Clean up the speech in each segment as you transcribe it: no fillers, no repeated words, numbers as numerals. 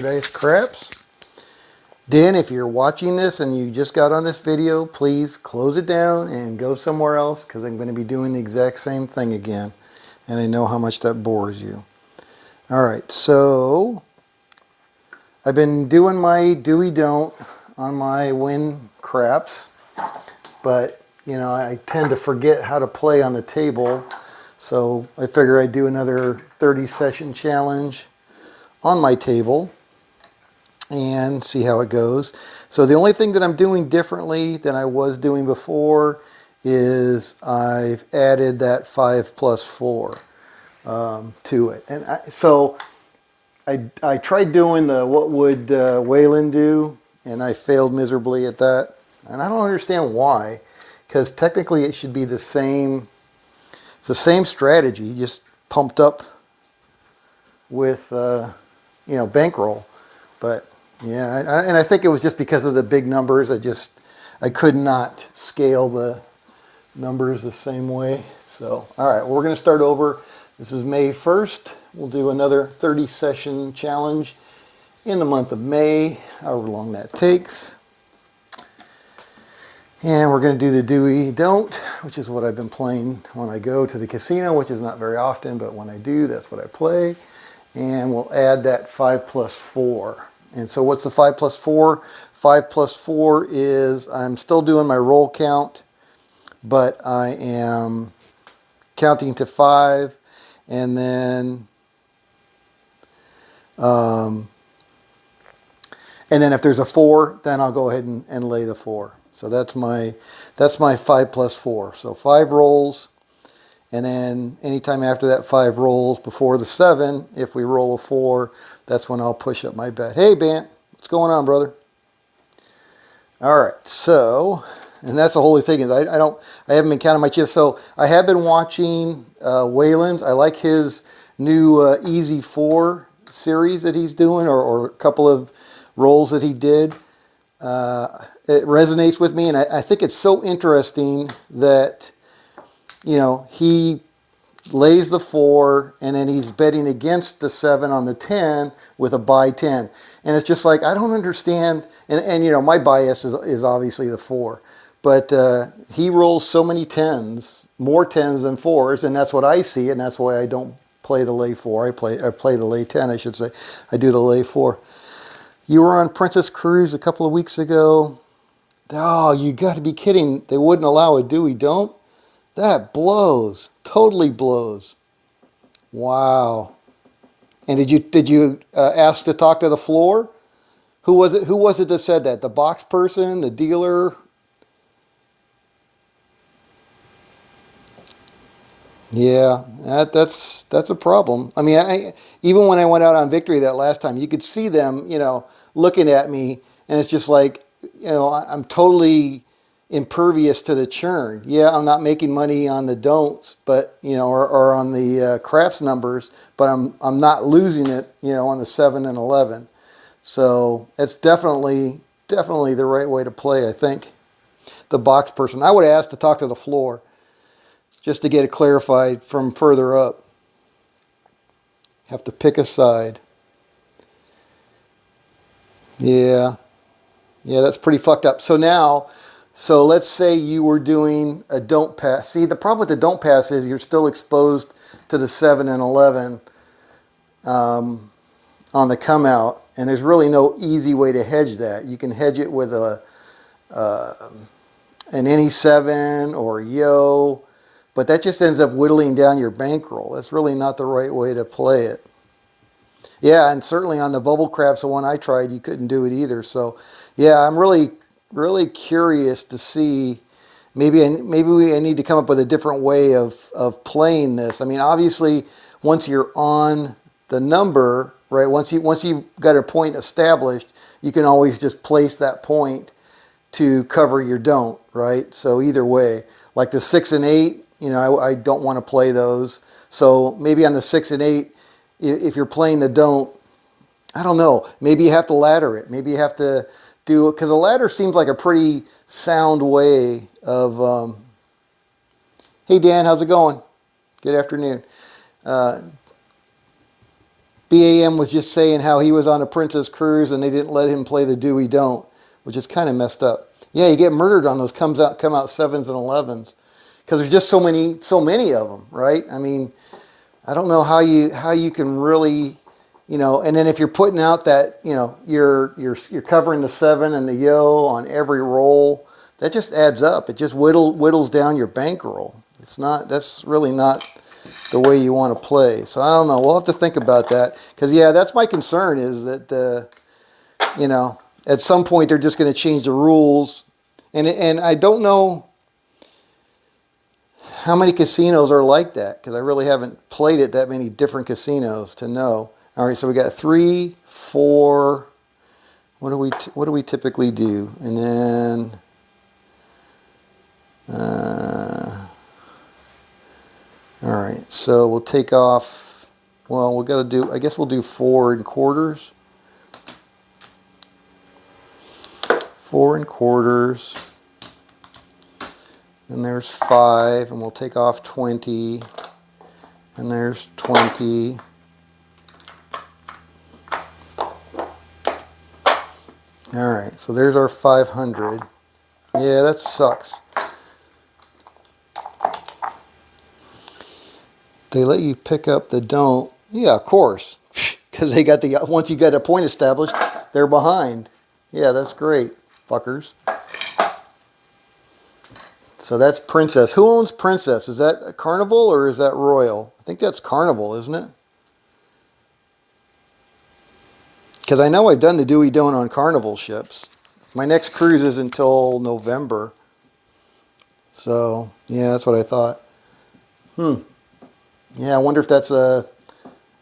Today's craps. Dan, if you're watching this and you just got on this video, please close it down and go somewhere else because I'm going to be doing the exact same thing again. And I know how much that bores you. Alright, so I've been doing my do-we-don't on my win craps. But, you know, I tend to forget how to play on the table. So I figure I'd do another 30 session challenge on my table and see how it goes. So the only thing that I'm doing differently than I was doing before is I've added that 5 plus 4 to it. And so I tried doing the what would Waylon do, and I failed miserably at that. And I don't understand why, because technically it should be the same. It's the same strategy, just pumped up with you know, bankroll. But yeah, and I think it was just because of the big numbers. I could not scale the numbers the same way. So, all right, we're going to start over. This is May 1st. We'll do another 30 session challenge in the month of May, however long that takes. And we're going to do the do-we-don't, which is what I've been playing when I go to the casino, which is not very often, but when I do, that's what I play. And we'll add that 5 plus 4. And so what's the 5 plus 4? 5 plus 4 is, I'm still doing my roll count, but I am counting to 5, and then if there's a 4, then I'll go ahead and lay the 4. So that's my 5 plus 4. So 5 rolls, and then anytime after that 5 rolls before the 7, if we roll a 4, that's when I'll push up my bet. Hey, Bant, what's going on, brother? All right, so, and that's the whole thing is I haven't been counting my chips. So I have been watching Waylon's. I like his new Easy 4 series that he's doing, or a couple of rolls that he did. It resonates with me, and I think it's so interesting that, you know, he lays the 4, and then he's betting against the 7 on the 10 with a buy 10. And it's just like, I don't understand, and you know, my bias is obviously the 4. But he rolls so many 10s, more 10s than 4s, and that's what I see, and that's why I don't play the lay 4. I play the lay 10, I should say. I do the lay 4. You were on Princess Cruise a couple of weeks ago. Oh, you got to be kidding. They wouldn't allow a do-we-don't? That blows. Totally blows. Wow. And did you ask to talk to the floor? Who was it? Who was it that said that? The box person, the dealer? Yeah, that's a problem. I mean, even when I went out on victory that last time, you could see them, you know, looking at me, and it's just like, you know, I'm totally impervious to the churn. Yeah, I'm not making money on the don'ts, but you know, or on the craps numbers, but I'm not losing it, you know, on the 7 and 11. So it's definitely the right way to play, I think. The box person, I would ask to talk to the floor just to get it clarified from further up. Have to pick a side. Yeah, that's pretty fucked up. So now, so let's say you were doing a don't pass. See, the problem with the don't pass is you're still exposed to the 7 and 11 on the come out, and there's really no easy way to hedge that. You can hedge it with an any 7 or a yo, but that just ends up whittling down your bankroll. That's really not the right way to play it. Yeah, and certainly on the bubble craps, the one I tried, you couldn't do it either. So, yeah, I'm really curious to see. Maybe I need to come up with a different way of playing this. I mean, obviously, once you're on the number, right? Once you've got a point established, you can always just place that point to cover your don't, right? So either way, like the 6 and 8, you know, I don't want to play those. So maybe on the 6 and 8, if you're playing the don't, I don't know. Maybe you have to ladder it. Maybe you have to do it, because a ladder seems like a pretty sound way of. Hey Dan, how's it going? Good afternoon. BAM was just saying how he was on a Princess Cruise and they didn't let him play the Do We Don't, which is kind of messed up. Yeah, you get murdered on those come out 7s and 11s because there's just so many of them, right? I mean, I don't know how you can really, you know. And then if you're putting out that, you know, you're covering the 7 and the yo on every roll, that just adds up. It just whittles down your bankroll. That's really not the way you want to play. So I don't know. We'll have to think about that because yeah, that's my concern is that you know, at some point they're just going to change the rules, and I don't know how many casinos are like that because I really haven't played at that many different casinos to know. All right, so we got 3, 4. What do we typically do? And then all right, so we'll take off. Well, we got to do. I guess we'll do 4 and quarters. 4 and quarters. And there's 5, and we'll take off 20. And there's 20. All right, so there's our 500. Yeah, that sucks. They let you pick up the don't. Yeah, of course. Because they got once you get a point established, they're behind. Yeah, that's great, fuckers. So that's Princess. Who owns Princess? Is that Carnival or is that Royal? I think that's Carnival, isn't it? Because I know I've done the Dewey Don't on Carnival ships. My next cruise is until November. So, yeah, that's what I thought. Yeah, I wonder if that's a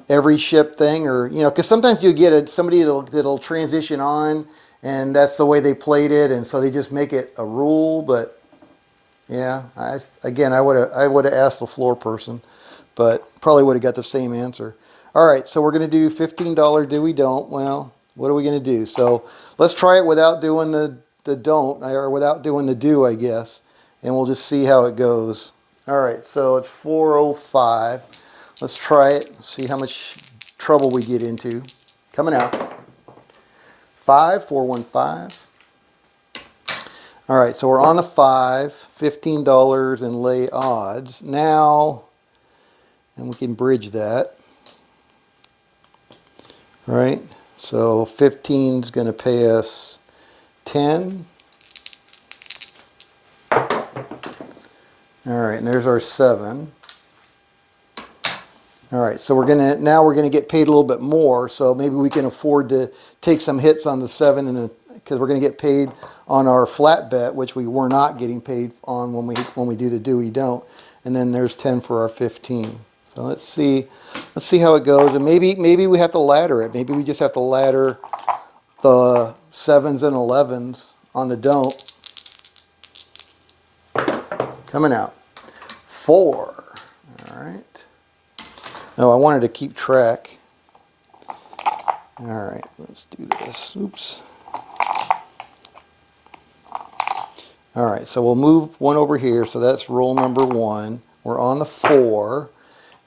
every ship thing, or, you know, because sometimes you get somebody that'll transition on, and that's the way they played it, and so they just make it a rule. But yeah, I would have asked the floor person, but probably would have got the same answer. All right, so we're going to do $15 do we don't. Well, what are we going to do? So let's try it without doing the don't, or without doing the do, I guess, and we'll just see how it goes. All right, so it's 405. Let's try it, see how much trouble we get into. Coming out. 415. All right, so we're on the 5, $15 in lay odds. Now, and we can bridge that. All right, so 15 is going to pay us 10. All right, and there's our 7. All right, so now we're gonna get paid a little bit more, so maybe we can afford to take some hits on the 7 and because we're gonna get paid on our flat bet, which we were not getting paid on when we do the do we don't, and then there's 10 for our 15. So let's see how it goes, and maybe we have to ladder it. Maybe we just have to ladder the 7s and 11s on the don't. Coming out 4. All right. No, I wanted to keep track. All right, let's do this. Oops. All right, so we'll move 1 over here. So that's roll number 1. We're on the 4,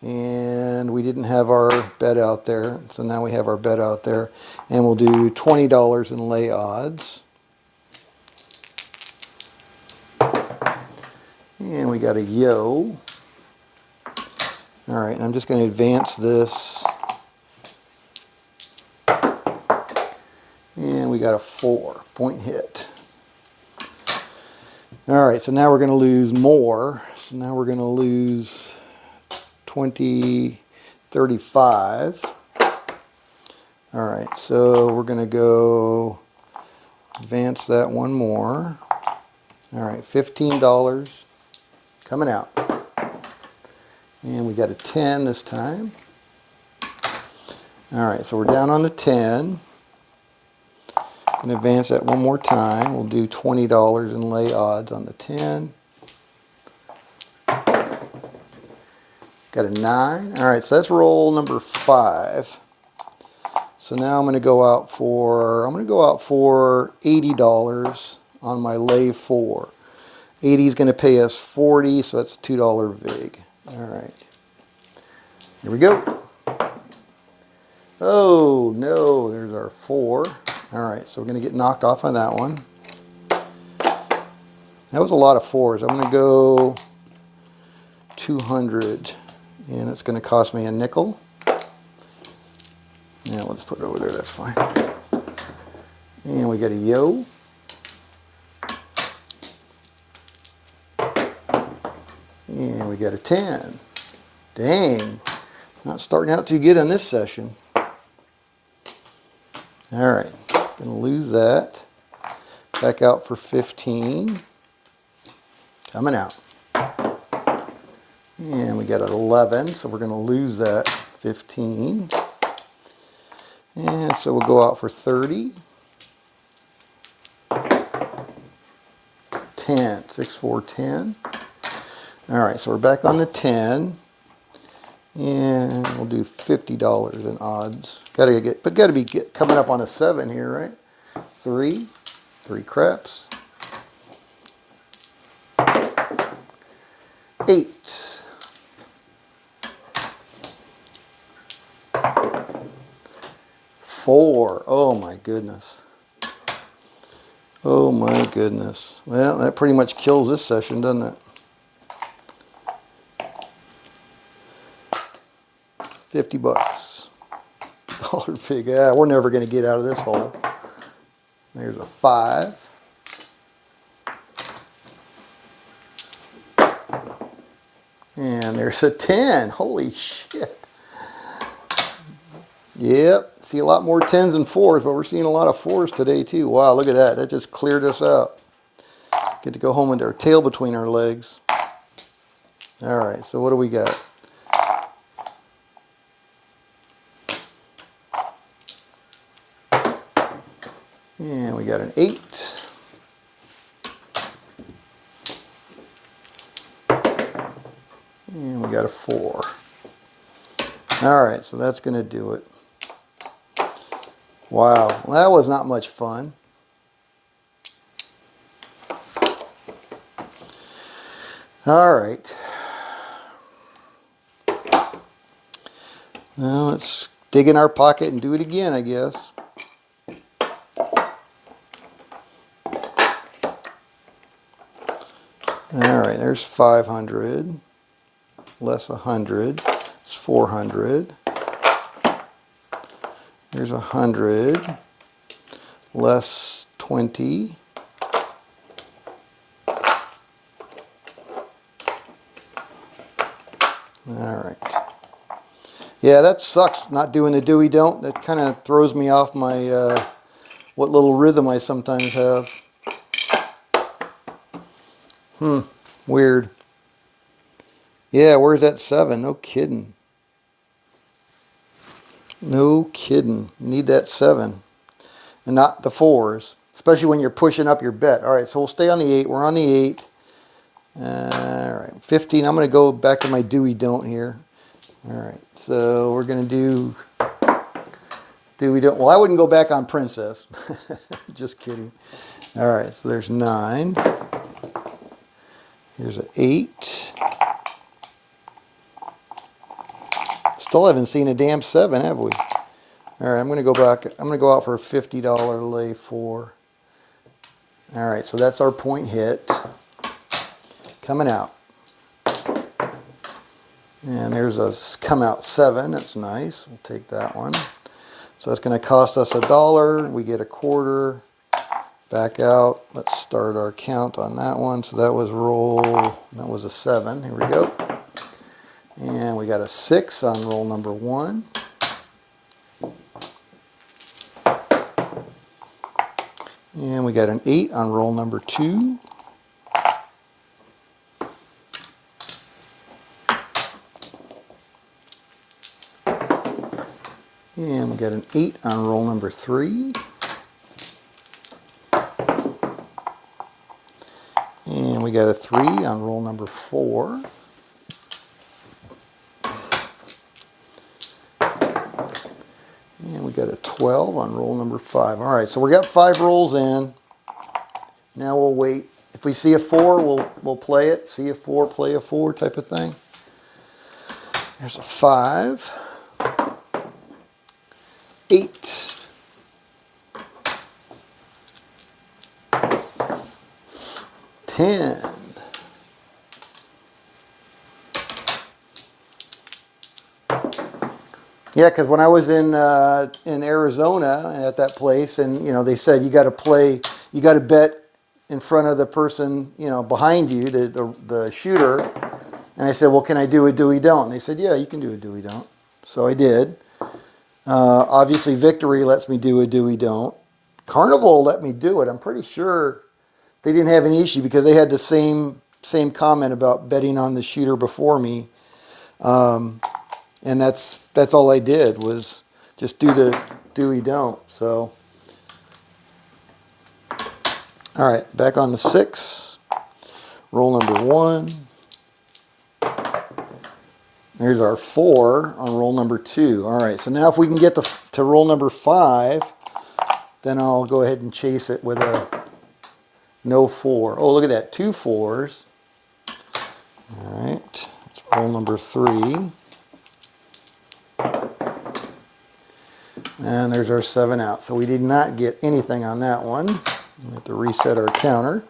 and we didn't have our bet out there. So now we have our bet out there, and we'll do $20 in lay odds. And we got a yo. All right, and I'm just going to advance this. And we got a 4 point hit. All right, so now we're going to lose more. So now we're going to lose 20, 35. All right, so we're going to go advance that 1 more. All right, $15 coming out. And we got a 10 this time. All right, so we're down on the 10. Going to advance that 1 more time. We'll do $20 in lay odds on the 10. Got a 9. All right, so that's roll number 5. So now I'm going to go out for $80 on my lay 4. 80 is going to pay us 40, so that's a $2 vig. All right, here we go. Oh, no, there's our 4. All right, so we're going to get knocked off on that one. That was a lot of 4s. I'm going to go 200, and it's going to cost me a nickel. Yeah, let's put it over there, that's fine. And we got a yo. And we got a 10. Dang, not starting out too good on this session. All right, gonna lose that. Back out for 15. Coming out. And we got an 11, so we're gonna lose that 15. And so we'll go out for 30. 10, 6, 4, 10. All right, so we're back on the 10. And we'll do $50 in odds. Gotta be coming up on a 7 here, right? 3 craps. 8. 4. Oh my goodness. Oh my goodness. Well, that pretty much kills this session, doesn't it? 50 bucks. Dollar fig. Yeah, we're never going to get out of this hole. There's a 5. And there's a 10. Holy shit. Yep. See a lot more 10s and 4s, but we're seeing a lot of 4s today too. Wow, look at that. That just cleared us out. Get to go home with our tail between our legs. All right, so what do we got? And we got an 8. And we got a 4. All right, so that's going to do it. Wow, well, that was not much fun. All right. Well, let's dig in our pocket and do it again, I guess. All right, there's 500, less 100, it's 400. There's 100, less 20. All right. Yeah, that sucks, not doing the Dewey Don't. That kind of throws me off my, what little rhythm I sometimes have. Weird. Yeah, where's that 7? No kidding. No kidding. Need that 7. And not the 4s. Especially when you're pushing up your bet. Alright, so we'll stay on the 8. We're on the 8. Alright, 15. I'm going to go back to my Dewey Don't here. Alright, so we're going to do Dewey Don't. Well, I wouldn't go back on Princess. Just kidding. Alright, so there's 9. Here's an 8. Still haven't seen a damn 7, have we? All right, I'm going to go back. I'm going to go out for a $50 lay 4. All right, so that's our point hit. Coming out. And there's a come out 7. That's nice. We'll take that one. So that's going to cost us $1. We get a quarter. Back out. Let's start our count on that one. So that was roll. That was a 7. Here we go. And we got a 6 on roll number 1. And we got an 8 on roll number 2. And we got an 8 on roll number 3. And we got a 3 on roll number 4. And we got a 12 on roll number 5. All right, so we got 5 rolls in. Now we'll wait. If we see a 4, we'll play it. See a 4, play a 4 type of thing. There's a 5. 8. 10. Yeah, because when I was in Arizona at that place, and they said you got to play, you got to bet in front of the person behind you, the shooter, and I said, well, can I do a do don't? And they said, yeah, you can do a do don't. So I did. Obviously, Victory lets me do a do don't. Carnival let me do it. I'm pretty sure they didn't have any issue because they had the same comment about betting on the shooter before me. And that's all I did was just do the do don't. So, all right, back on the 6. Roll number 1. There's our 4 on roll number 2. All right, so now if we can get to roll number 5, then I'll go ahead and chase it with a no 4. Oh, look at that, 2 4s. All right, that's roll number 3. And there's our 7 out. So we did not get anything on that one. We have to reset our counter.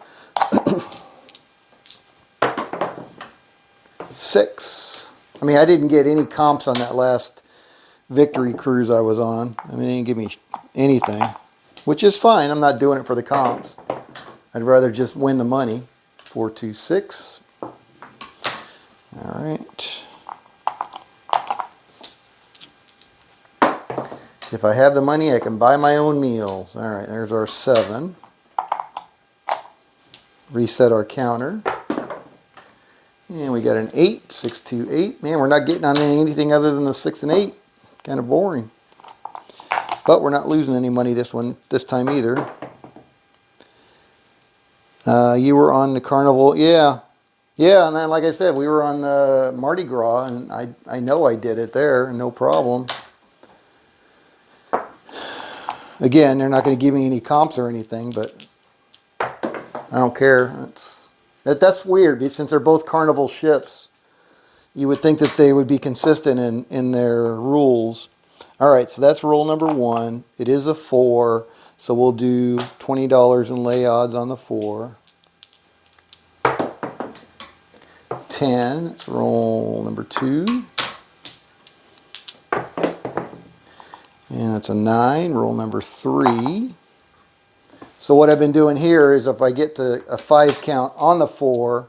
6. I mean, I didn't get any comps on that last Victory cruise I was on. I mean, they didn't give me anything, which is fine. I'm not doing it for the comps. I'd rather just win the money. 4, 2, 6. All right. If I have the money, I can buy my own meals. All right, there's our 7. Reset our counter. And we got an 8, 6, 2, 8. Man, we're not getting on anything other than the 6 and 8. Kind of boring. But we're not losing any money this time either. You were on the Carnival. Yeah. Yeah, and then like I said, we were on the Mardi Gras, and I know I did it there, no problem. Again, they're not going to give me any comps or anything, but I don't care. That's weird, since they're both Carnival ships. You would think that they would be consistent in their rules. All right, so that's roll number 1. It is a 4, so we'll do $20 in lay odds on the 4. 10, that's roll number 2. And it's a 9, roll number 3. So what I've been doing here is if I get to a 5 count on the 4,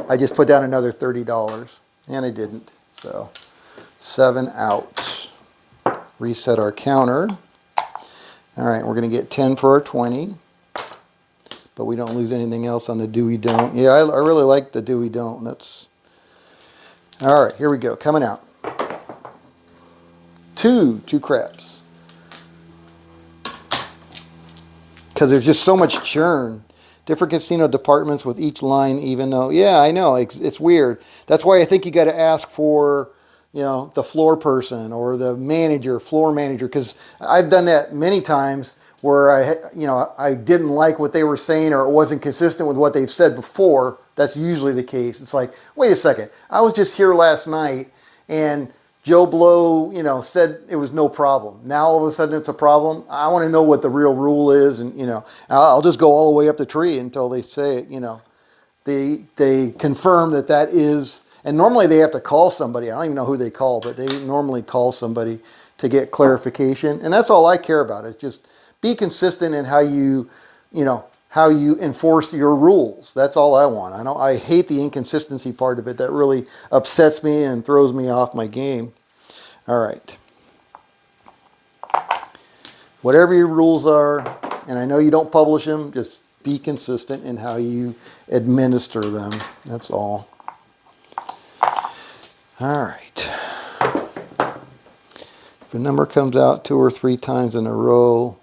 I just put down another $30. And I didn't. So 7 out. Reset our counter. All right, we're going to get 10 for our 20. But we don't lose anything else on the do don't. Yeah, I really like the do don't. That's all right, here we go. Coming out. 2 craps. Because there's just so much churn. Different casino departments with each line, even though, yeah, I know, it's weird. That's why I think you got to ask for, the floor person or the manager, floor manager, because I've done that many times where I didn't like what they were saying or it wasn't consistent with what they've said before. That's usually the case. It's like, wait a second, I was just here last night and Joe Blow, said it was no problem. Now all of a sudden it's a problem. I want to know what the real rule is, and I'll just go all the way up the tree until they say it. They confirm that is, and normally they have to call somebody. I don't even know who they call, but they normally call somebody to get clarification, and that's all I care about. Is just be consistent in how you enforce your rules. That's all I want. I hate the inconsistency part of it. That really upsets me and throws me off my game. All right. Whatever your rules are, and I know you don't publish them, just be consistent in how you administer them. That's all. All right. If a number comes out 2 or 3 times in a row,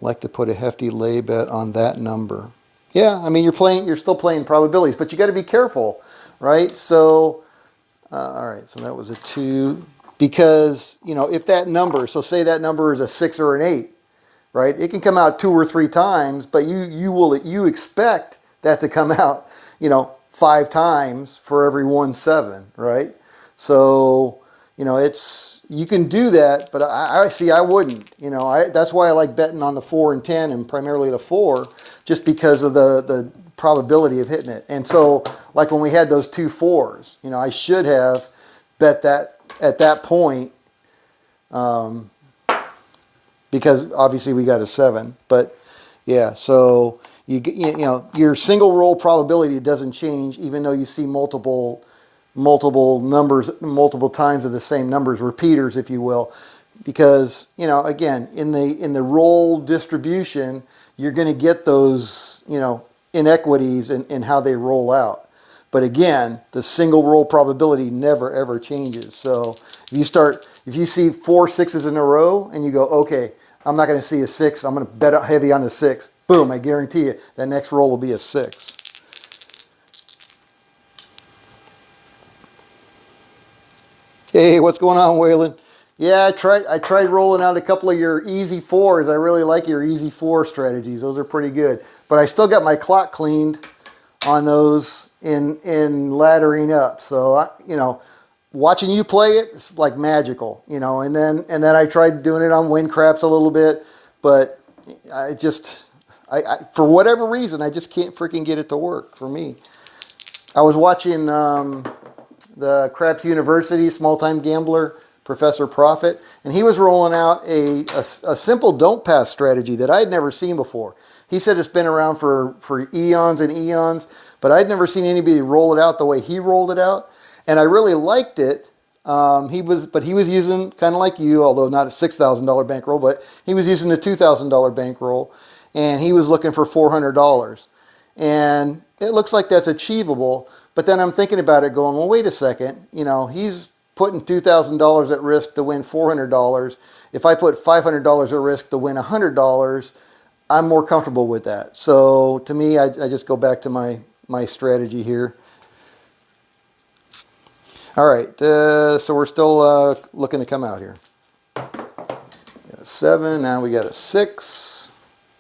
like to put a hefty lay bet on that number. Yeah, I mean you're still playing probabilities, but you got to be careful, right? So, all right, so that was a 2, because if that number, so say that number is a 6 or an 8, right? It can come out 2 or 3 times, but you expect that to come out, 5 times for every 1 7, right? So, you can do that, but I see I wouldn't. You know, that's why I like betting on the 4 and 10 and primarily the 4, just because of the probability of hitting it. And so, like when we had those 2 4s, you know, I should have bet that at that point, because obviously we got a 7. But yeah, so you know, your single roll probability doesn't change even though you see multiple numbers multiple times of the same numbers, repeaters if you will, because, you know, again, in the roll distribution, you're going to get those, you know, inequities in how they roll out. But again, the single roll probability never ever changes. So if you see 4 6s in a row and you go, okay, I'm not going to see a 6, I'm going to bet heavy on the 6, boom, I guarantee you that next roll will be a 6. Hey, what's going on, Waylon? Yeah, I tried rolling out a couple of your easy 4s. I really like your easy 4 strategies. Those are pretty good. But I still got my clock cleaned on those in laddering up. So, you know, watching you play it, it's like magical, you know. And then I tried doing it on win craps a little bit, but I for whatever reason, I just can't freaking get it to work for me. I was watching the Craps University Small Time Gambler, Professor Profit, and he was rolling out a simple don't pass strategy that I had never seen before. He said it's been around for eons and eons, but I'd never seen anybody roll it out the way he rolled it out, and I really liked it. He was using, kind of like you, although not a $6,000 bankroll, but he was using a $2,000 bankroll, and he was looking for $400. And it looks like that's achievable, but then I'm thinking about it going, well, wait a second, you know, he's putting $2,000 at risk to win $400. If I put $500 at risk to win $100, I'm more comfortable with that. So to me, I just go back to my strategy here. All right, so we're still looking to come out here. Got a 7, now we got a 6.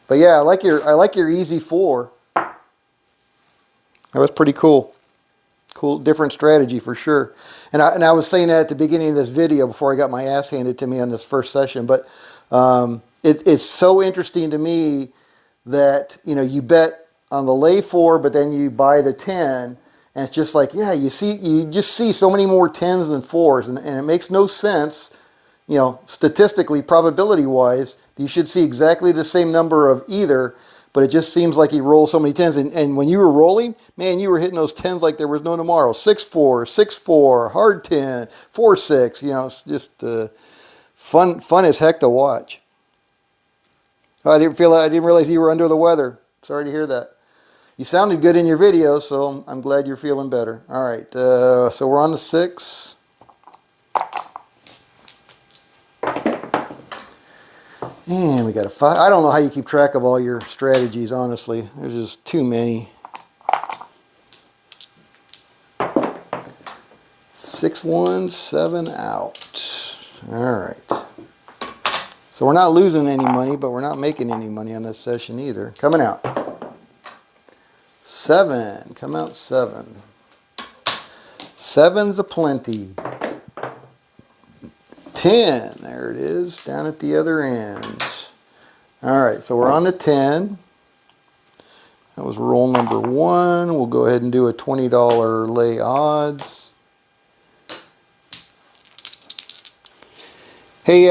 But yeah, I like your easy 4. That was pretty cool. Cool, different strategy for sure. And I was saying that at the beginning of this video before I got my ass handed to me on this first session. But it's so interesting to me that, you know, you bet on the lay 4, but then you buy the 10, and it's just like, yeah, you just see so many more 10s than 4s, and it makes no sense, you know, statistically, probability wise. You should see exactly the same number of either. But it just seems like he rolls so many 10s. And when you were rolling, man, you were hitting those 10s like there was no tomorrow. 6-4, 6-4, hard 10, 4-6. You know, it's just fun as heck to watch. Oh, I didn't realize you were under the weather. Sorry to hear that. You sounded good in your video, so I'm glad you're feeling better. All right, so we're on the 6. And we got a 5. I don't know how you keep track of all your strategies, honestly. There's just too many. 6 1, 7 out. All right. So we're not losing any money, but we're not making any money on this session either. Coming out. 7. Come out 7. 7's aplenty. 10, there it is, down at the other end. All right, so we're on the 10. That was roll number 1. We'll go ahead and do a $20 lay odds. Hey,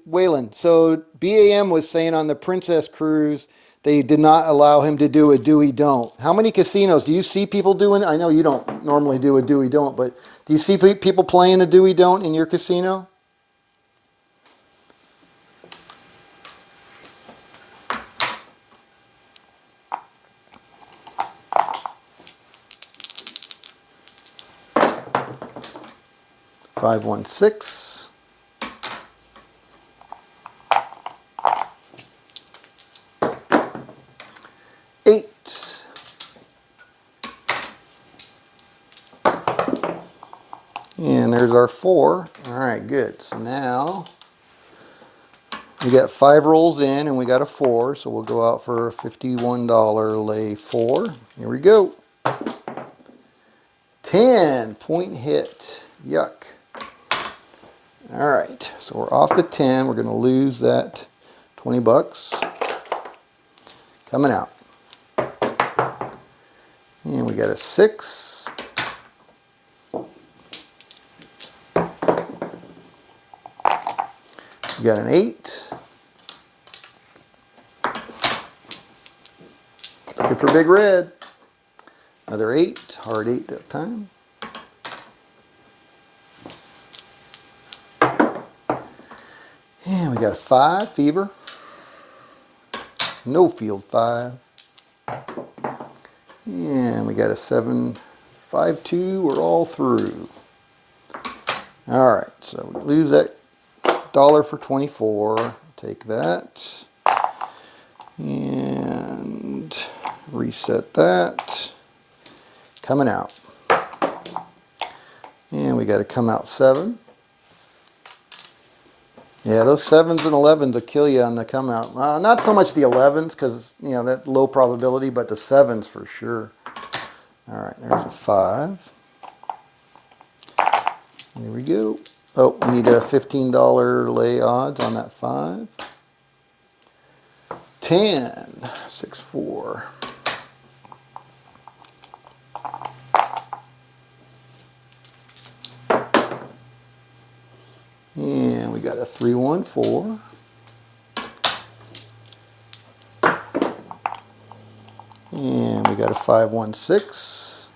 Waylon, so BAM was saying on the Princess Cruise they did not allow him to do a do-we-don't. How many casinos do you see people doing? I know you don't normally do a do-we-don't, but do you see people playing a do-we-don't in your casino? Five, 1, 6. And there's our 4. All right, good. So now we got 5 rolls in and we got a 4. So we'll go out for a $51 lay 4. Here we go. 10 point hit. Yuck. All right, so we're off the 10. We're going to lose that 20 bucks. Coming out. And we got a 6. We got an 8. Looking for big red. Another 8, hard 8 that time. And we got a 5, fever. No field 5. And we got a 7, 5, 2. We're all through. All right, so we lose that $1 for 24. Take that. And reset that. Coming out. And we got to come out 7. Yeah, those 7s and 11s will kill you on the come out. Not so much the 11s because, you know, that low probability, but the 7s for sure. All right, there's a 5. Here we go. Oh, we need a $15 lay odds on that 5. 10, 6, 4. And we got a 3, 1, 4. And we got a 5, 1, 6.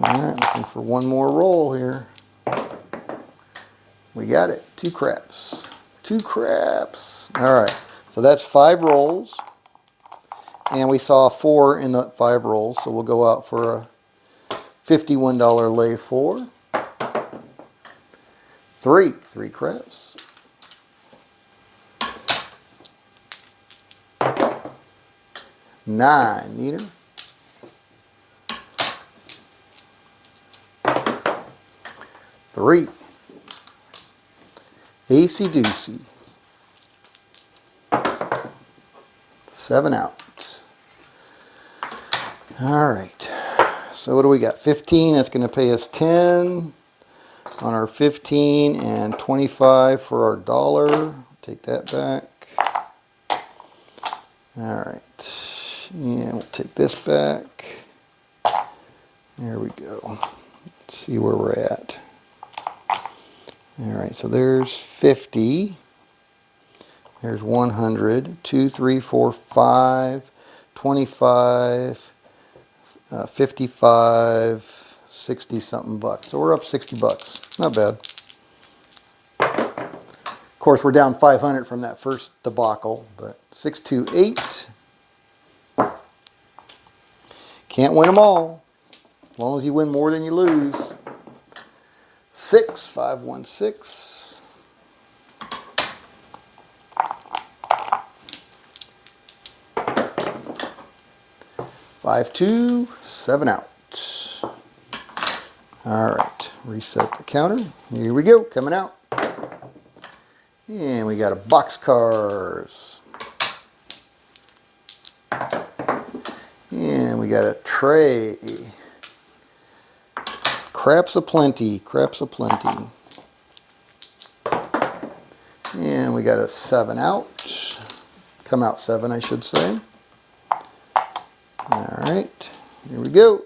All right, looking for one more roll here. We got it. 2 craps. 2 craps. All right, so that's 5 rolls. And we saw a 4 in the 5 rolls, so we'll go out for a $51 lay 4. 3 craps. 9 neater. 3. Acey deucey. 7 out. All right. So what do we got? 15. That's going to pay us 10 on our 15 and 25 for our $1. Take that back. All right. And we'll take this back. There we go. Let's see where we're at. All right, so there's 50. There's 100, 2, 3, 4, 5, 25, 55, 60 something bucks. So we're up 60 bucks. Not bad. Of course, we're down 500 from that first debacle, but 6, 2, 8. Can't win them all. As long as you win more than you lose. 6, 5, 1, 6. 5, 2, 7 out. All right, reset the counter. Here we go, coming out. And we got a boxcars. And we got a tray. Craps aplenty, craps aplenty. And we got a 7 out. Come out 7, I should say. All right, here we go.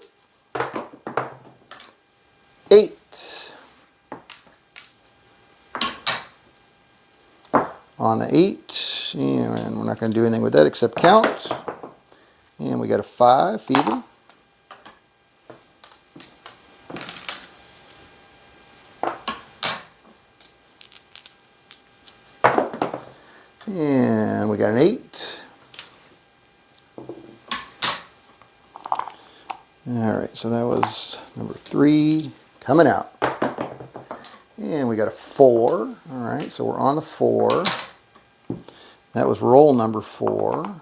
8. On the 8, and we're not going to do anything with that except count. And we got a 5, feeder. And we got an 8. All right, so that was number 3 coming out. And we got a 4. All right, so we're on the 4. That was roll number 4.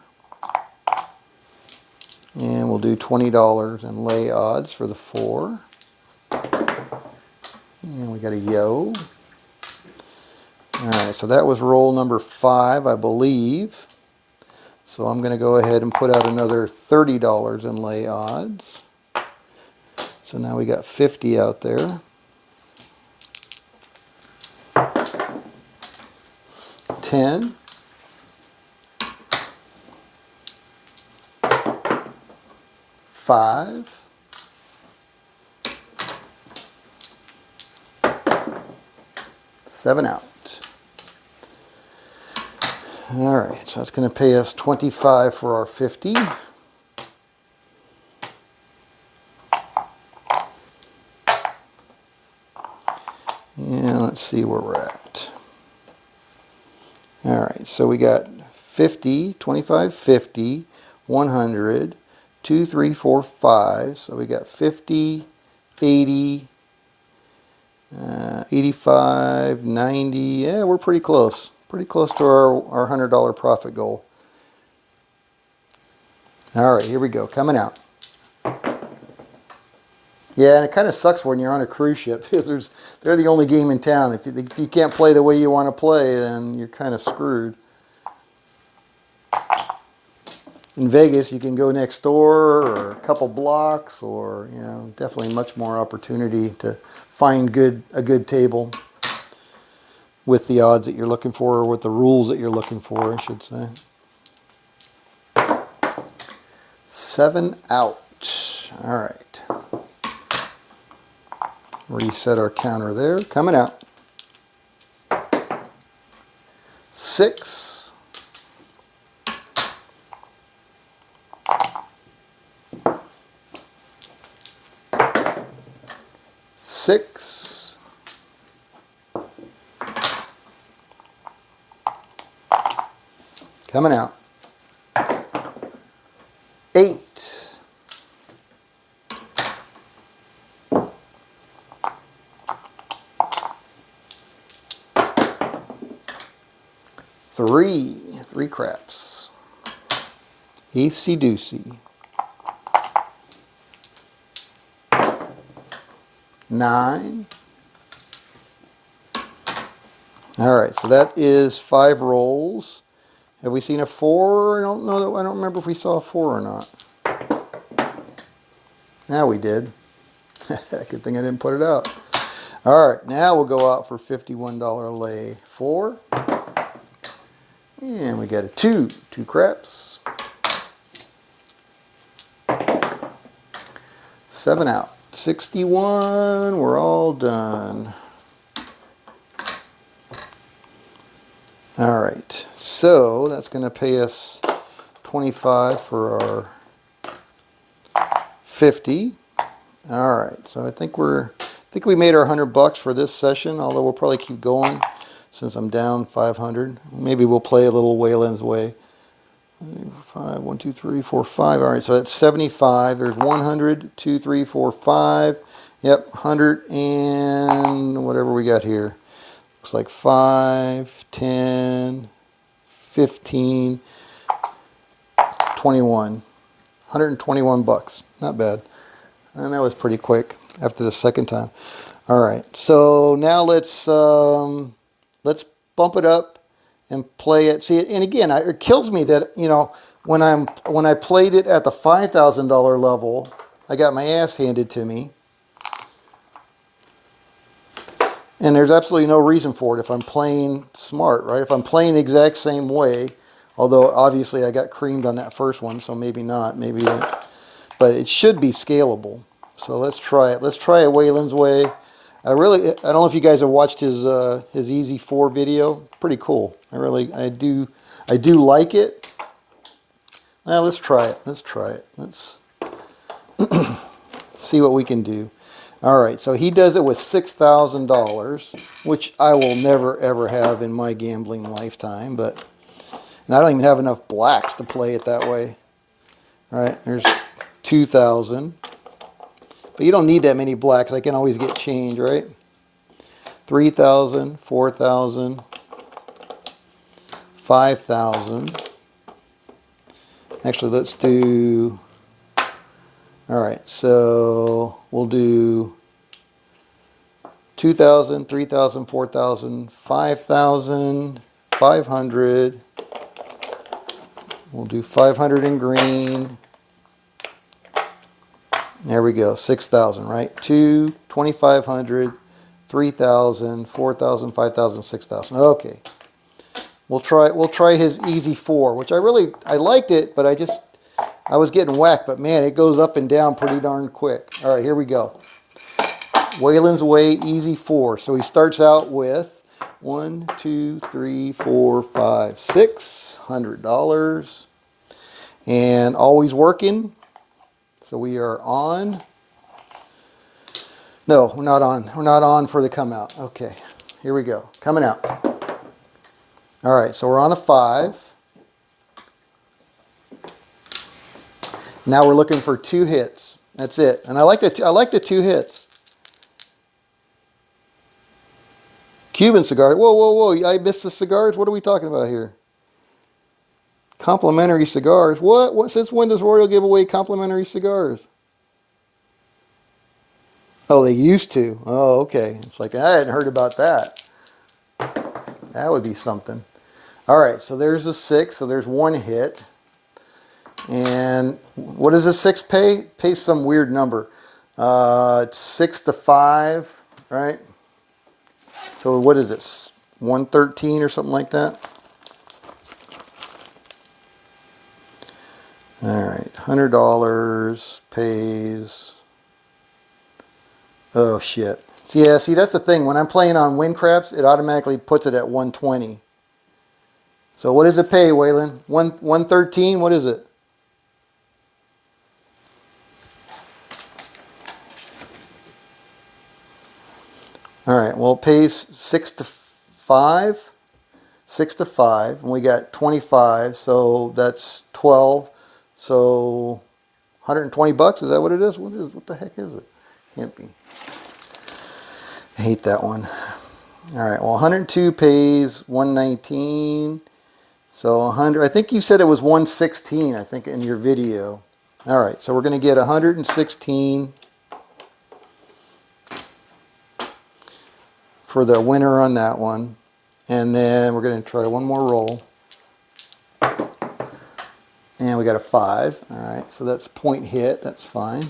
And we'll do $20 in lay odds for the 4. And we got a yo. All right, so that was roll number 5, I believe. So I'm going to go ahead and put out another $30 in lay odds. so now we got 50 out there. 10. 5. 7 out. All right, so that's going to pay us 25 for our 50. And let's see where we're at. All right, so we got 50, 25, 50, 100, 2, 3, 4, 5. So we got 50, 80, 85, 90. Yeah, we're pretty close. Pretty close to our $100 profit goal. All right, here we go. Coming out. Yeah, and it kind of sucks when you're on a cruise ship because they're the only game in town. If you can't play the way you want to play, then you're kind of screwed. In Vegas, you can go next door or a couple blocks, or definitely much more opportunity to find a good table with the odds that you're looking for, or with the rules that you're looking for, I should say. 7 out. All right. Reset our counter there. Coming out. 6. 6. 8. 3 craps. Easy doosy. 9. All right, so that is 5 rolls. Have we seen a 4? I don't know. I don't remember if we saw a 4 or not. Now we did. Good thing I didn't put it out. All right, now we'll go out for $51 lay 4. And we got a 2 craps. 7 out. 61, we're all done. All right, so that's going to pay us 25 for our 50. All right, so I think we made our $100 for this session, although we'll probably keep going since I'm down 500. Maybe we'll play a little Wayland's Way. 5, 1, 2, 3, 4, 5. All right, so that's 75. There's 100, 2, 3, 4, 5. Yep, 100 and whatever we got here. Looks like 5, 10, 15, 21. 121 bucks. Not bad. And that was pretty quick after the second time. All right, so now let's bump it up and play it. See, and again, it kills me that when I played it at the $5,000 level, I got my ass handed to me, and there's absolutely no reason for it if I'm playing smart, right? If I'm playing the exact same way, although obviously I got creamed on that first one, so maybe not, but it should be scalable. So let's try it. Let's try a Wayland's Way. I don't know if you guys have watched his Easy 4 video. Pretty cool. I do like it. Now let's try it. Let's see what we can do. All right, so he does it with $6,000, which I will never ever have in my gambling lifetime. And I don't even have enough blacks to play it that way. All right, there's 2,000. But you don't need that many blacks. I can always get change, right? 3,000, 4,000, 5,000. Actually, let's do... All right, so we'll do 2,000, 3,000, 4,000, 5,000, 500. We'll do 500 in green. There we go, 6,000, right? 2, 2,500, 3,000, 4,000, 5,000, 6,000. Okay. We'll try his easy 4, which I liked it, but I was getting whacked, but man, it goes up and down pretty darn quick. All right, here we go. Waylon's Way, easy 4. So he starts out with 1, 2, 3, 4, 5, $600. And always working. So we are on. No, we're not on. We're not on for the come out. Okay, here we go. Coming out. All right, so we're on a 5. Now we're looking for 2 hits. That's it. And I like the 2 hits. Cuban cigar. Whoa, whoa, whoa. I missed the cigars. What are we talking about here? Complimentary cigars. What? Since when does Royal give away complimentary cigars? Oh, they used to. Oh, okay. It's like I hadn't heard about that. That would be something. All right, so there's a 6. So there's 1 hit. And what does a 6 pay? Pays some weird number. It's 6 to 5, right? So what is it? 113 or something like that? All right, $100 pays. Oh shit. Yeah, see that's the thing. When I'm playing on win craps, it automatically puts it at 120. So what does it pay, Waylon? 113. What is it? All right. Well, it pays 6 to 5. 6 to 5, and we got 25. So that's 12. So 120 bucks, is that what it is? What the heck is it? Can't be. I hate that one. All right, well 102 pays 119. So 100, I think you said it was 116, I think in your video. All right, so we're going to get 116 for the winner on that one. And then we're going to try one more roll. And we got a 5. All right, so that's point hit. That's fine.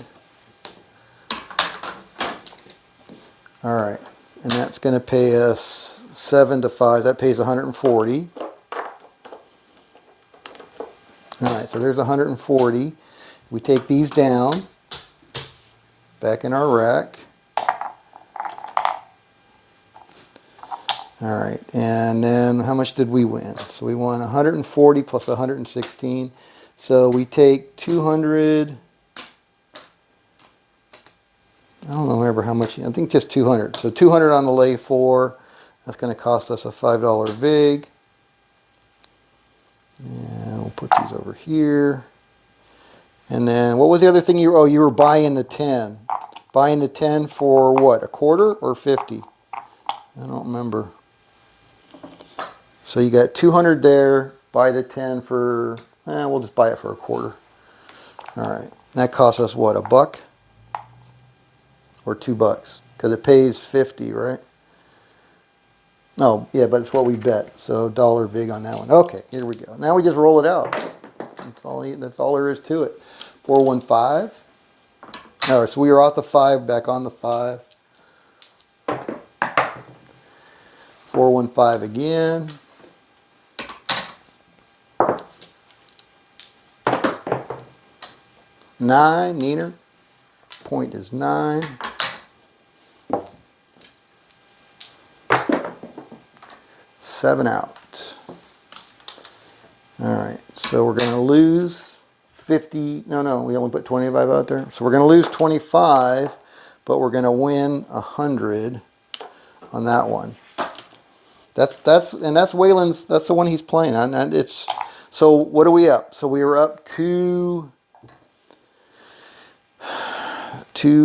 All right, and that's going to pay us 7 to 5. That pays 140. All right, so there's 140. We take these down, back in our rack. All right, and then how much did we win? So we won 140 plus 116. So we take 200. I don't remember how much. I think just 200. So 200 on the lay 4. That's going to cost us a $5 vig. And we'll put these over here. And then what was the other thing you were buying the 10. Buying the 10 for what? A quarter or 50? I don't remember. So you got 200 there. Buy the 10 for, we'll just buy it for a quarter. All right. That costs us what? $1? Or $2? Because it pays 50, right? No, yeah, but it's what we bet. So $1 big on that one. Okay, here we go. Now we just roll it out. That's all there is to it. 415. All right, so we are off the 5, back on the 5. 415 again. Nine, Neener. Point is 9. Seven out. All right, so we're going to lose 50. No, we only put 25 out there. So we're going to lose 25, but we're going to win 100 on that one. That's Waylon's. That's the one he's playing on. And it's so. What are we up? So we were up to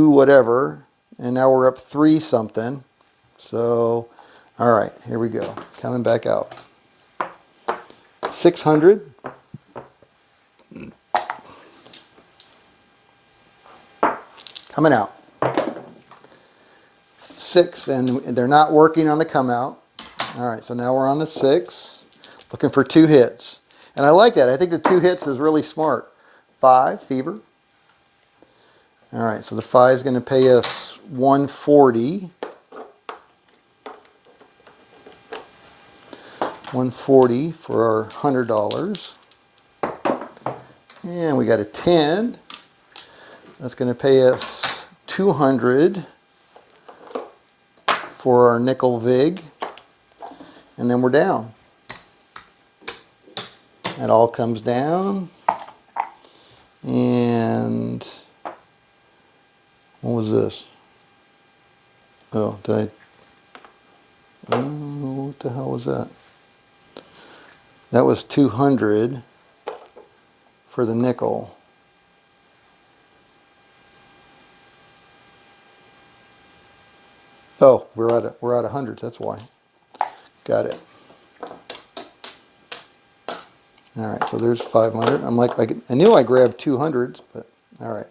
whatever, and now we're up 3 something. So, all right, here we go. Coming back out. 600. Coming out. 6, and they're not working on the come out. All right, so now we're on the 6, looking for 2 hits. And I like that. I think the 2 hits is really smart. 5, fever. All right, so the 5 is going to pay us 140. 140 for our $100. And we got a 10. That's going to pay us 200 for our nickel vig. And then we're down. That all comes down. And what was this? Oh, did I? Oh, what the hell was that? That was 200 for the nickel. Oh, we're out of hundreds. That's why. Got it. All right, so there's 500. I'm like, I knew I grabbed 200s, but all right.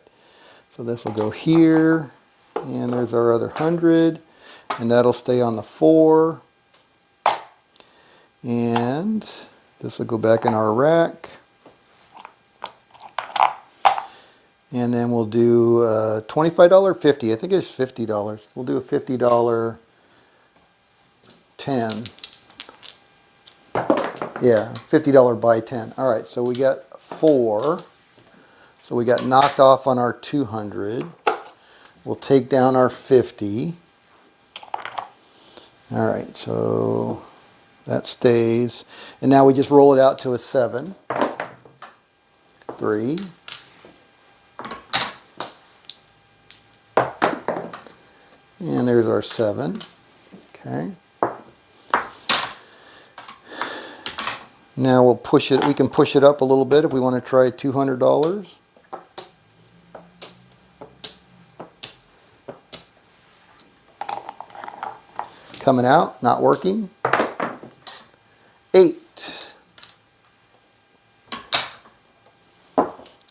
So this will go here, and there's our other 100, and that'll stay on the 4. And this will go back in our rack. And then we'll do $25, 50. I think it's $50. We'll do a $50 10. Yeah, $50 buy 10. All right, so we got 4. So we got knocked off on our 200. We'll take down our 50. All right, so that stays. And now we just roll it out to a 7. 3. And there's our 7. Okay. Now we'll push it. We can push it up a little bit if we want to try $200. Coming out, not working. 8.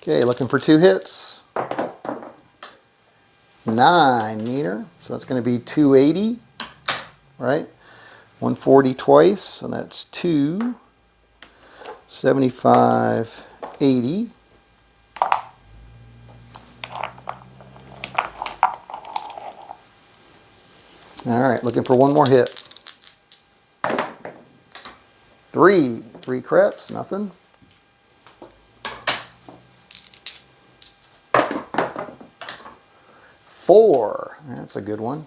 Okay, looking for 2 hits. 9 meter, so that's going to be 280, right? 140 twice, so that's 2. 75, 80. All right, looking for one more hit. 3 craps, nothing. 4, that's a good one.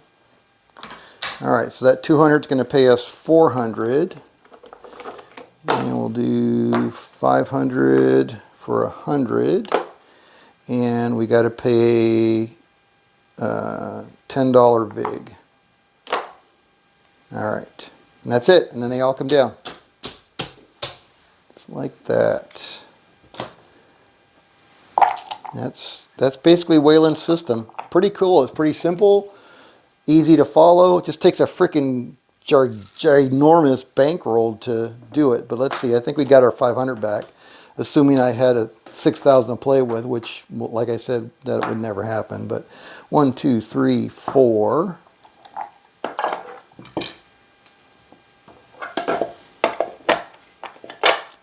All right, so that 200 is going to pay us 400. And we'll do 500 for 100. And we got to pay $10 vig. All right, and that's it. And then they all come down. Just like that. That's basically Wayland's system. Pretty cool. It's pretty simple, easy to follow. It just takes a freaking ginormous bankroll to do it. But let's see. I think we got our 500 back, assuming I had a 6,000 to play with, which, like I said, that would never happen. But 1, 2, 3, 4.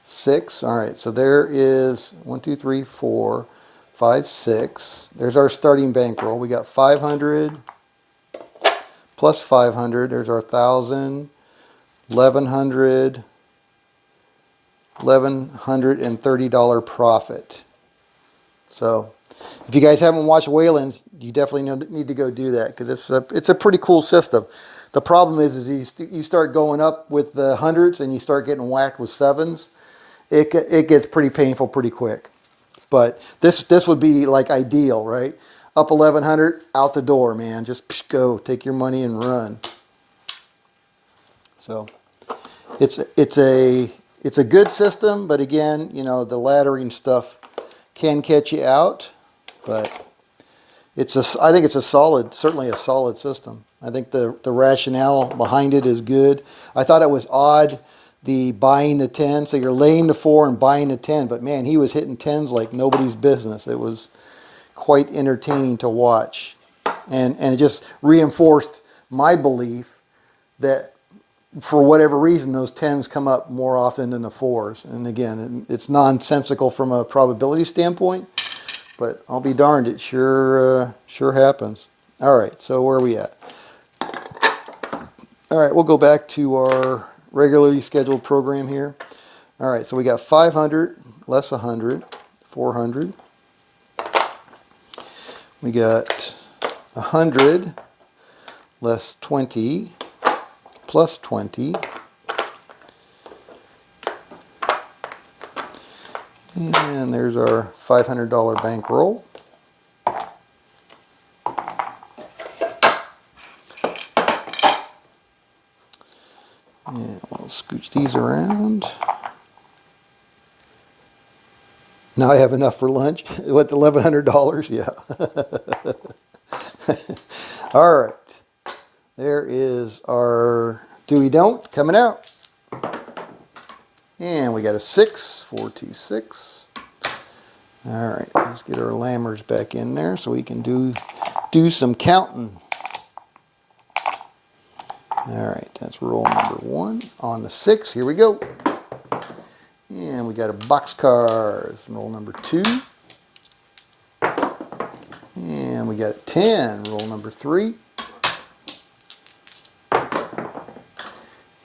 Six. All right. So there is 1, 2, 3, 4. 5, 6. There's our starting bankroll. We got 500 plus 500. There's our 1,000, 1,100, $1,130 profit. So if you guys haven't watched Wayland's, you definitely need to go do that, because it's a pretty cool system. The problem is you start going up with the hundreds and you start getting whacked with sevens. It gets pretty painful pretty quick. But this would be like ideal, right? Up 1,100, out the door, man. Just go, take your money and run. So it's a good system, but again, you know, the laddering stuff can catch you out. But I think it's certainly a solid system. I think the rationale behind it is good. I thought it was odd, the buying the 10, so you're laying the 4 and buying the 10, but man, he was hitting 10s like nobody's business. It was quite entertaining to watch, and it just reinforced my belief that for whatever reason those 10s come up more often than the 4s. And again, it's nonsensical from a probability standpoint, but I'll be darned, it sure happens. All right, so where are we at? All right, we'll go back to our regularly scheduled program here. All right, so we got 500 less 100, 400. We got 100 less 20 plus 20. And there's our $500 bankroll. And we'll scooch these around. Now I have enough for lunch. What, $1,100? Yeah. All right. There is our do-we-don't coming out. And we got a 6, 4, 2, 6. All right, let's get our lammers back in there so we can do some counting. All right, that's roll number 1 on the 6. Here we go. And we got a boxcars, roll number 2. And we got a 10, roll number 3.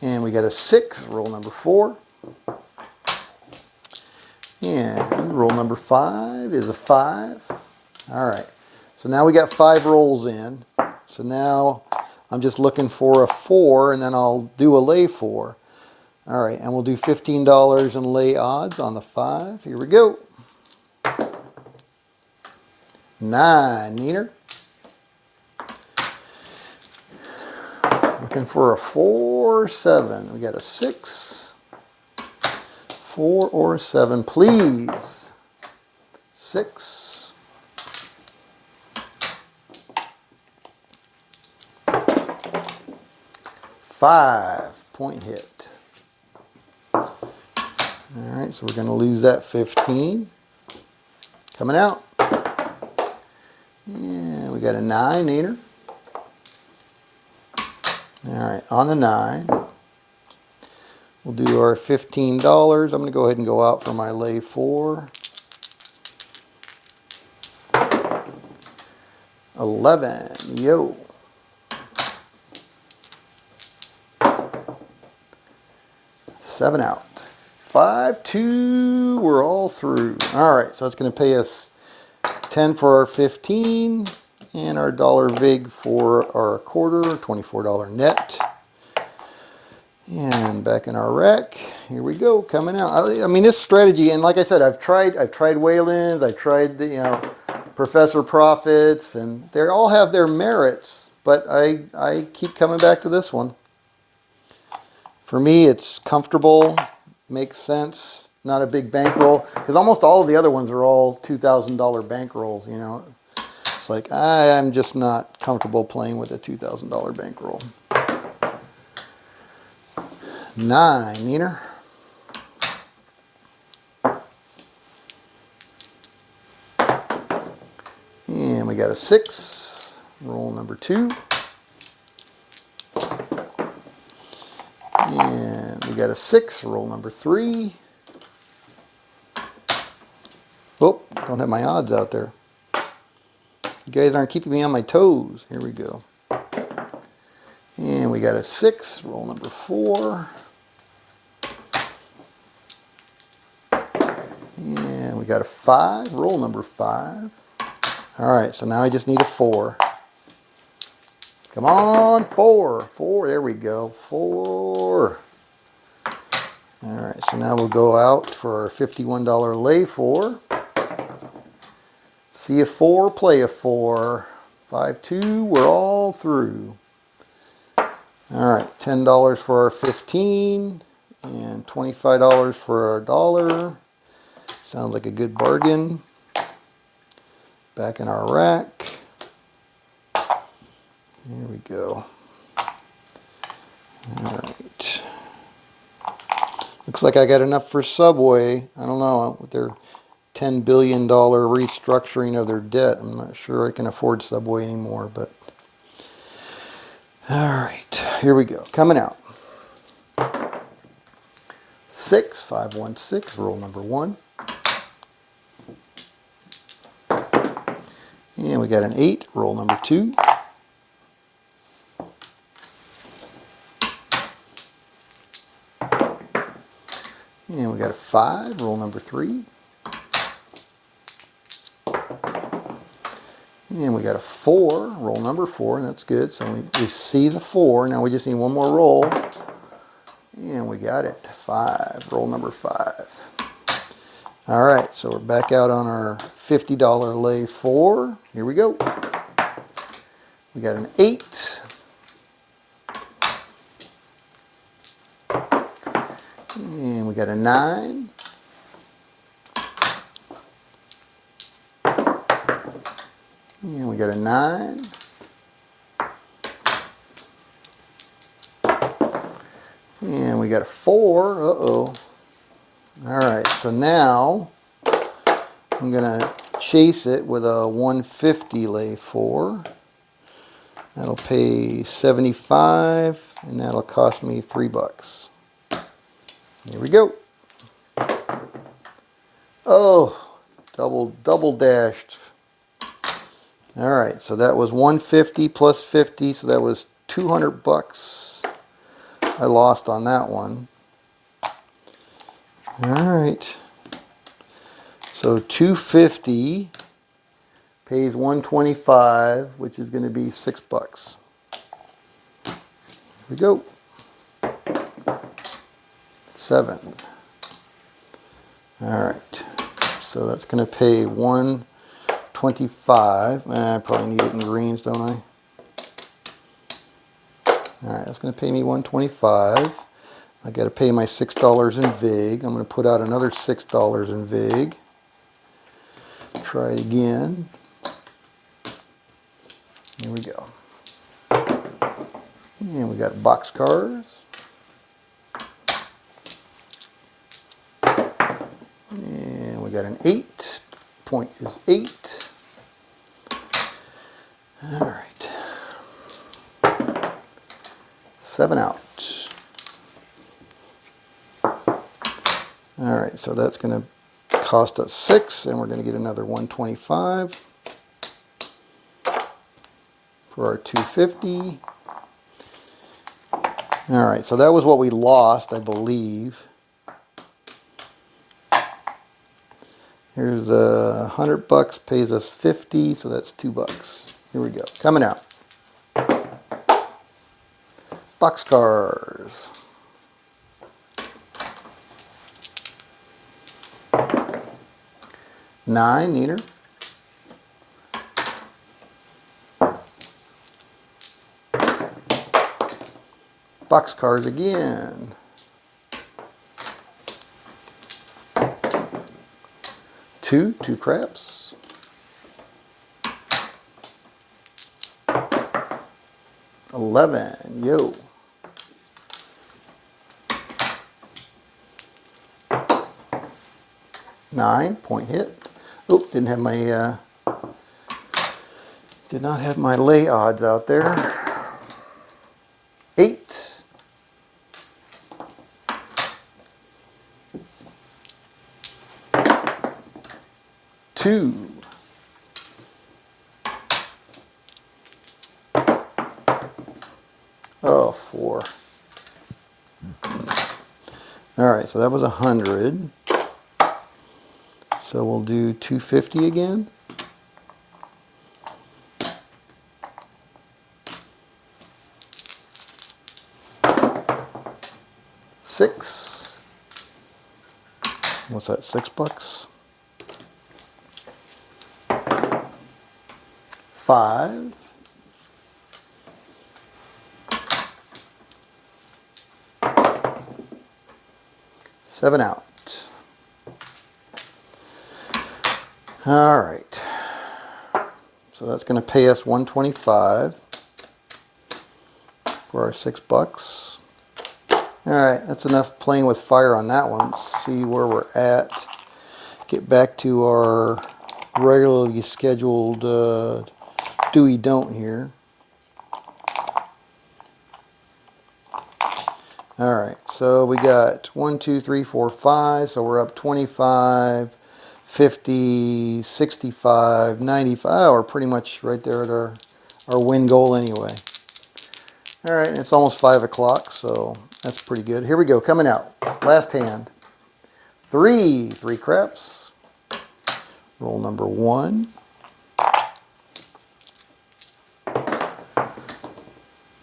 And we got a 6, roll number 4. And roll number 5 is a 5. All right, so now we got 5 rolls in. So now I'm just looking for a 4, and then I'll do a lay 4. All right, and we'll do $15 in lay odds on the 5. Here we go. 9, Neener. Looking for a 4, 7. We got a 6, 4 or 7, please. 6. 5, point hit. All right, so we're going to lose that 15. Coming out. And we got a 9, Neener. All right, on the 9. We'll do our $15. I'm going to go ahead and go out for my lay 4. 11, yo. 7 out. 5, 2, we're all through. All right, so it's going to pay us 10 for our 15 and our dollar vig for our quarter, $24 net. And back in our rack, here we go, coming out. I mean, this strategy, and like I said, I've tried Wayland's, I tried the, Professor Profits, and they all have their merits, but I keep coming back to this one. For me, it's comfortable, makes sense, not a big bankroll, because almost all of the other ones are all $2,000 bankrolls, you know. It's like, I'm just not comfortable playing with a $2,000 bankroll. 9, Neener. And we got a 6, roll number 2. And we got a 6, roll number 3. Oh, don't have my odds out there. You guys aren't keeping me on my toes. Here we go. And we got a 6, roll number 4. And we got a 5, roll number 5. All right, so now I just need a 4. Come on, 4. 4, there we go, 4. All right, so now we'll go out for our $51 lay 4. See a 4, play a 4. 5, 2, we're all through. All right, $10 for our 15 and $25 for our dollar. Sounds like a good bargain. Back in our rack. Here we go. All right. Looks like I got enough for Subway. I don't know, with their $10 billion restructuring of their debt. I'm not sure I can afford Subway anymore, but all right, here we go. Coming out. 6, 5, 1, 6, roll number 1. we got an 8, roll number 2. And we got a 5, roll number 3. And we got a 4, roll number 4, and that's good. So we see the 4. Now we just need one more roll. And we got it. 5, roll number 5. All right, so we're back out on our $50 lay 4. Here we go. We got an 8. And we got a 9. And we got a 9. And we got a 4. Uh-oh. All right, so now I'm going to chase it with a 150 lay 4. That'll pay 75, and that'll cost me $3. Here we go. Oh, double dashed. All right, so that was 150 plus 50, so that was $200 I lost on that one. All right, so 250 pays 125, which is going to be $6. Here we go. 7. All right, so that's going to pay 125. I probably need it in greens, don't I? All right, that's going to pay me 125. I got to pay my $6 in vig. I'm going to put out another $6 in vig. Try it again. Here we go. And we got boxcars. And we got an 8. Point is 8. All right. 7 out. All right, so that's going to cost us 6, and we're going to get another 125 for our 250. All right, so that was what we lost, I believe. Here's $100 pays us 50, so that's $2. Here we go. Coming out. Boxcars. Nine, neater. Boxcars again. Two craps. 11, yo. 9, point hit. Oh, did not have my lay odds out there. 8. 2. 4. All right, so that was 100. So we'll do 250 again. $6. What's that? $6? 5. 7 out. All right. So that's going to pay us $125 for our $6. All right, that's enough playing with fire on that one. Let's see where we're at. Get back to our regularly scheduled do-we-don't here. All right, so we got 1, 2, 3, 4, 5. So we're up 25, 50, 65, 95. We're pretty much right there at our win goal anyway. All right, it's almost 5 o'clock, so that's pretty good. Here we go, coming out. Last hand. Three craps. Roll number 1.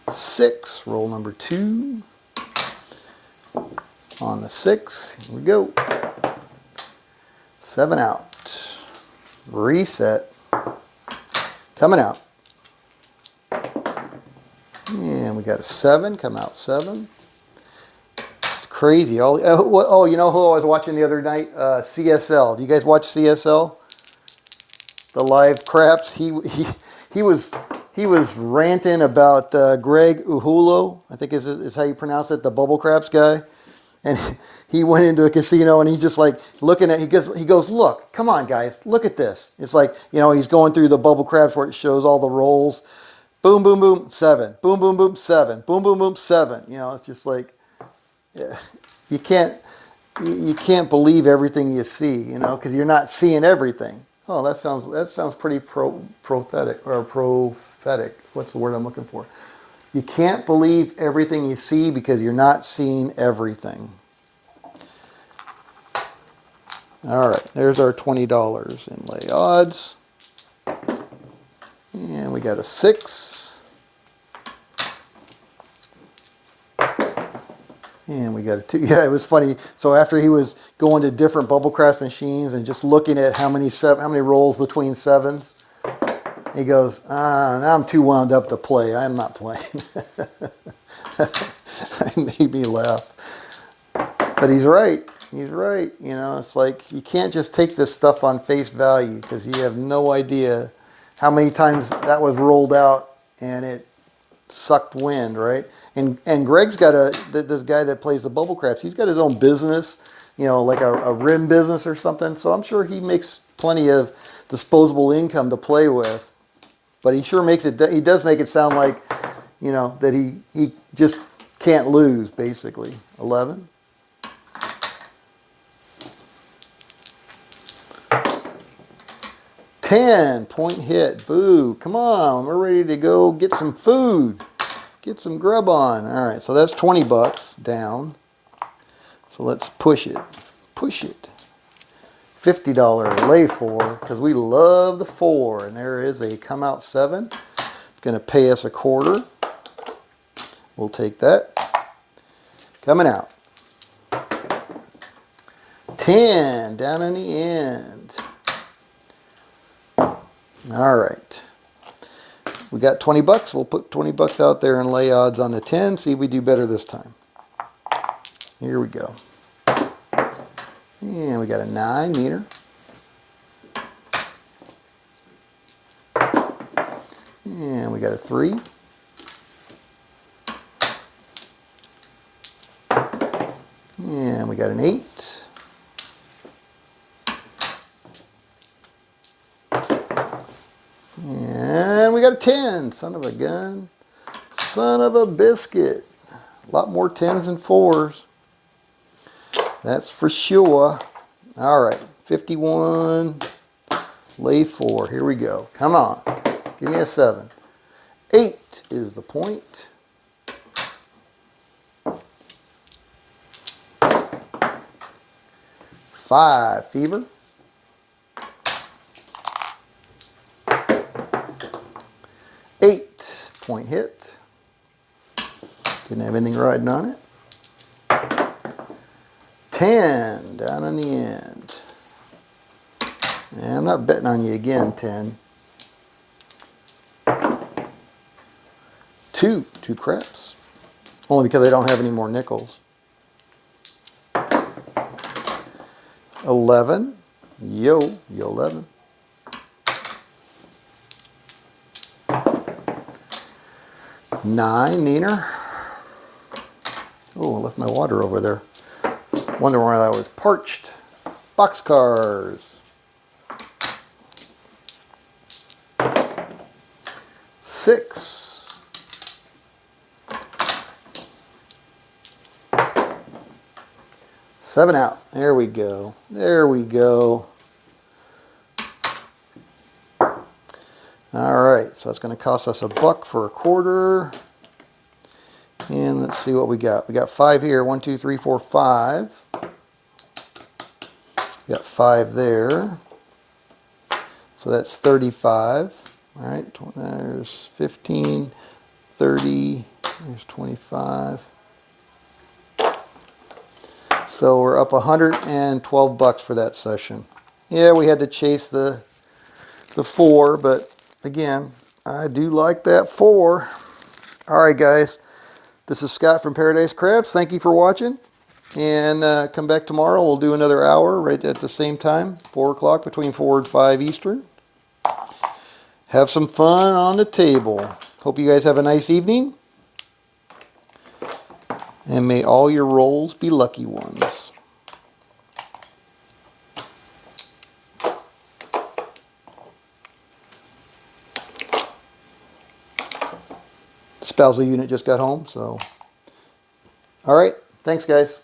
6, roll number 2. On the 6, here we go. 7 out. Reset. Coming out. And we got a 7, come out 7. It's crazy. Oh, you know who I was watching the other night? CSL. Do you guys watch CSL? The live craps. He was ranting about Greg Uhulo, I think is how you pronounce it, the bubble craps guy. And he went into a casino and he's just like looking at, he goes, look, come on guys, look at this. It's like, you know, he's going through the bubble craps where it shows all the rolls. Boom, boom, boom, 7. Boom, boom, boom, 7. Boom, boom, boom, 7. You know, it's just like, yeah, you can't believe everything you see, you know, because you're not seeing everything. Oh, that sounds pretty prophetic. What's the word I'm looking for? You can't believe everything you see because you're not seeing everything. All right, there's our $20 in lay odds. And we got a 6. And we got a 2. Yeah, it was funny. So after he was going to different bubble craft machines and just looking at how many rolls between 7s, he goes, now I'm too wound up to play. I'm not playing. It made me laugh. But he's right. He's right. You know, it's like you can't just take this stuff on face value because you have no idea how many times that was rolled out and it sucked wind, right? And Greg's got this guy that plays the bubble craps. He's got his own business, you know, like a rim business or something. So I'm sure he makes plenty of disposable income to play with. But he sure makes it, he does make it sound like, you know, that he just can't lose, basically. 11. $10 hit. Boo. Come on. We're ready to go get some food. Get some grub on. All right. So that's $20 down. So let's push it. Push it. $50 lay 4 because we love the 4. And there is a come out 7. It's going to pay us a quarter. We'll take that. Coming out. 10 down in the end. All right. We got $20. We'll put $20 out there and lay odds on the 10. See if we do better this time. Here we go. And we got a 9 meter. And we got a 3. And we got an 8. And we got a 10. Son of a gun. Son of a biscuit. A lot more 10s and 4s. That's for sure. All right. 51. Lay 4. Here we go. Come on. Give me a 7. 8 is the point. 5 fever. 8 point hit. Didn't have anything riding on it. 10 down in the end. And I'm not betting on you again, 10. 2 craps. Only because I don't have any more nickels. 11. Yo 11. 9, Neener. Oh, I left my water over there. Wonder why that was parched. Boxcars. 6. 7 out. There we go. There we go. All right, so it's going to cost us $1 for a quarter. And let's see what we got. We got 5 here. 1, 2, 3, 4, 5. We got 5 there. So that's 35. All right, there's 15, 30, there's 25. So we're up $112 for that session. Yeah, we had to chase the 4, but again, I do like that 4. All right, guys. This is Scott from Paradise Crafts. Thank you for watching. And come back tomorrow. We'll do another hour right at the same time, 4 o'clock, between 4 and 5 Eastern. Have some fun on the table. Hope you guys have a nice evening. And may all your rolls be lucky ones. Spousal unit just got home, so. All right. Thanks, guys.